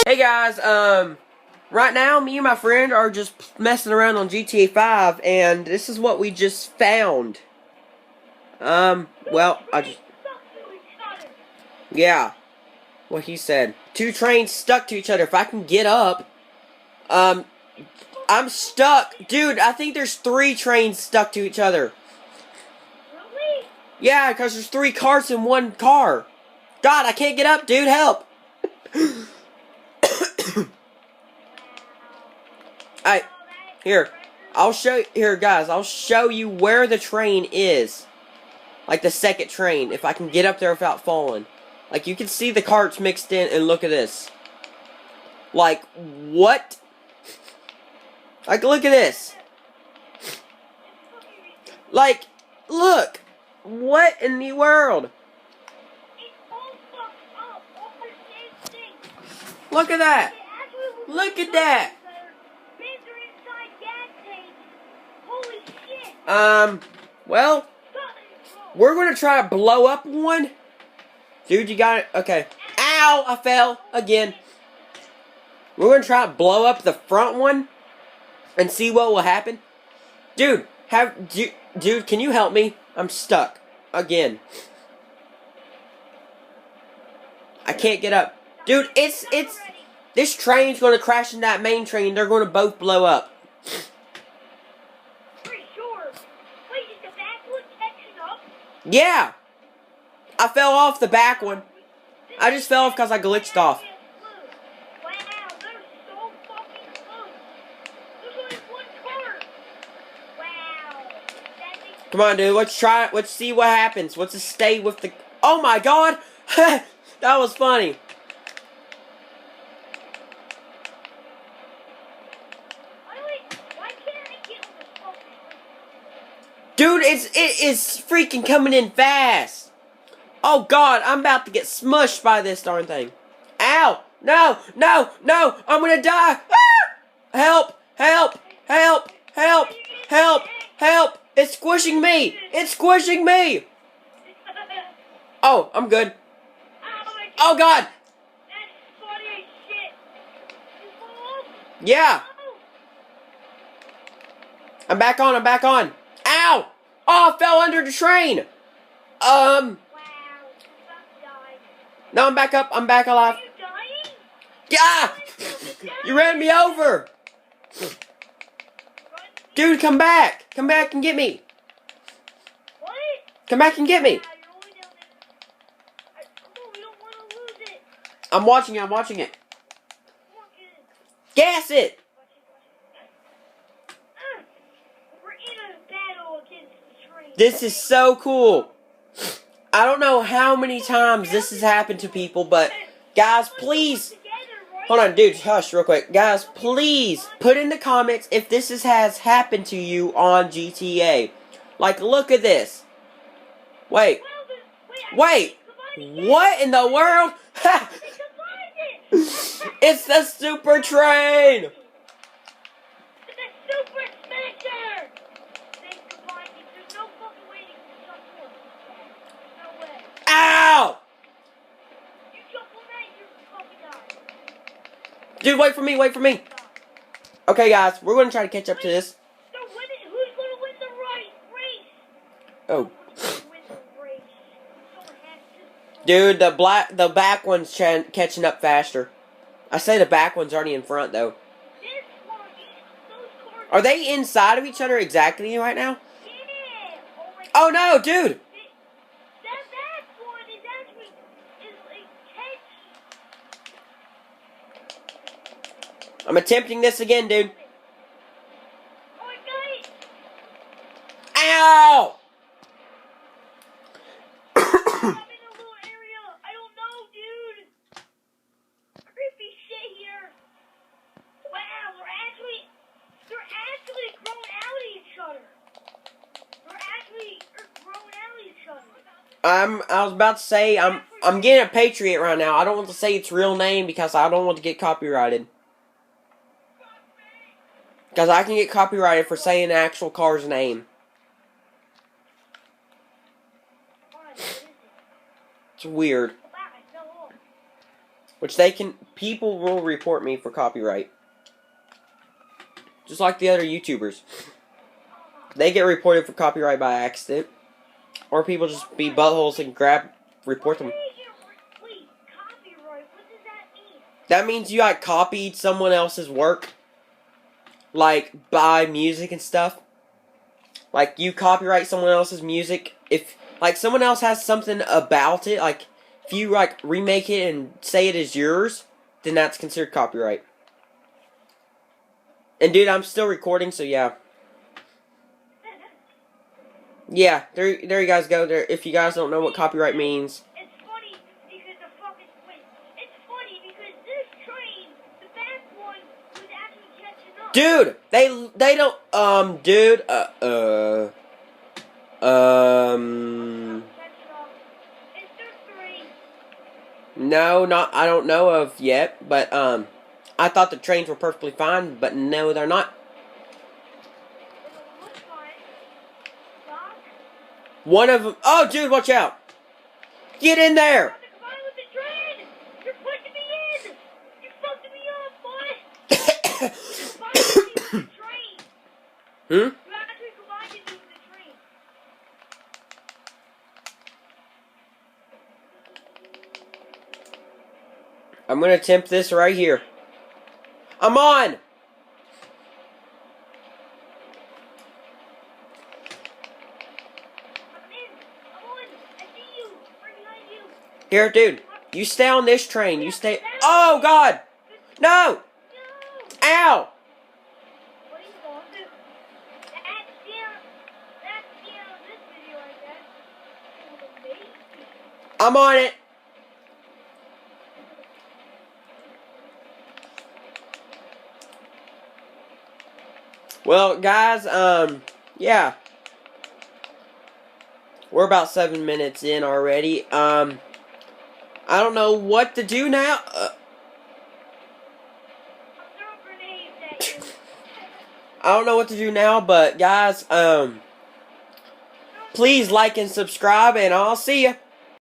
Hey guys, right now me and my friend are just messing around on GTA 5 and this is what we just found. Well, yeah, what he said. Two trains stuck to each other. If I can get up, I'm stuck. Dude, I think there's 3 trains stuck to each other. Really? Yeah, because there's 3 cars in one car. God, I can't get up, dude, help. Alright, here, guys, I'll show you where the train is. Like the second train, if I can get up there without falling. Like, you can see the carts mixed in, and look at this. Like, what? Like, look at this. Like, look. What in the world? Look at that. Look at that. Well, we're gonna try to blow up one. Dude, you got it? Okay. Ow, I fell again. We're gonna try to blow up the front one and see what will happen. Dude, dude, can you help me? I'm stuck again. I can't get up. Dude, this train's gonna crash in that main train. They're gonna both blow up. Yeah! I fell off the back one. I just fell off because I glitched off. Come on, dude. Let's try it. Let's see what happens. Let's just stay with the... Oh, my God! That was funny. Dude, it is freaking coming in fast. Oh God, I'm about to get smushed by this darn thing. Ow! No! No! No! I'm gonna die! Ah! Help! Help! Help! Help! Help! Help! It's squishing me! It's squishing me! Oh, I'm good. Oh God! Yeah! I'm back on, I'm back on. Ow! Oh, I fell under the train! No, I'm back up. I'm back alive. Are you dying? Yeah! You ran me over! Dude, come back! Come back and get me! What? Come back and get me! You don't want to lose it. I'm watching it, I'm watching it. Gas it! We're in a battle against the train. This is so cool. I don't know how many times this has happened to people, but guys, please. Hold on, dude, hush real quick. Guys, please put in the comments if this has happened to you on GTA. Like, look at this. Wait. Wait. What in the world? It's the super train. Ow! Dude, wait for me, wait for me. Okay, guys, we're going to try to catch up to this. Who's going to win the race? Oh. Dude, the back one's catching up faster. I say the back one's already in front, though. Are they inside of each other exactly right now? Yeah. Oh, no, dude. I'm attempting this again, dude. Ow! I'm in a little area. I don't know, dude. Creepy shit here. Wow, they're actually growing out of each other. I was about to say I'm getting a Patriot right now. I don't want to say its real name because I don't want to get copyrighted. Because I can get copyrighted for saying the actual car's name. It's weird. Wow, I fell off. Which people will report me for copyright. Just like the other YouTubers. They get reported for copyright by accident. Or people just be buttholes and report them. Wait, copyright, what does that mean? That means you like copied someone else's work. Like by music and stuff. Like you copyright someone else's music. If like someone else has something about it, like if you like remake it and say it is yours, then that's considered copyright. And dude, I'm still recording, so yeah. Yeah, there you guys go. There, if you guys don't know what copyright means. It's funny because it's funny because this train, the back one, was actually catching up. Dude, they don't dude, Catching up. Is there 3? no, I don't know of yet, but I thought the trains were perfectly fine, but no, they're not. It looks fine. Doc? One of them. Oh, dude, watch out! Get in there! Come on with the train! You're pushing me in! You fucked me up, boy! Combined with the train! Hmm? You actually combined me with the train. I'm gonna attempt this right here. I'm on! I'm in. I'm on. I see you. Right behind you. Here, dude. You stay on this train. You stay. Oh, God! No! No! Ow! What are you going to? That's the end of this video, I guess. I'm on it. Well, guys, yeah. We're about 7 minutes in already. I don't know what to do now. I'm throwing grenades at you. I don't know what to do now, but guys, please like and subscribe, and I'll see ya.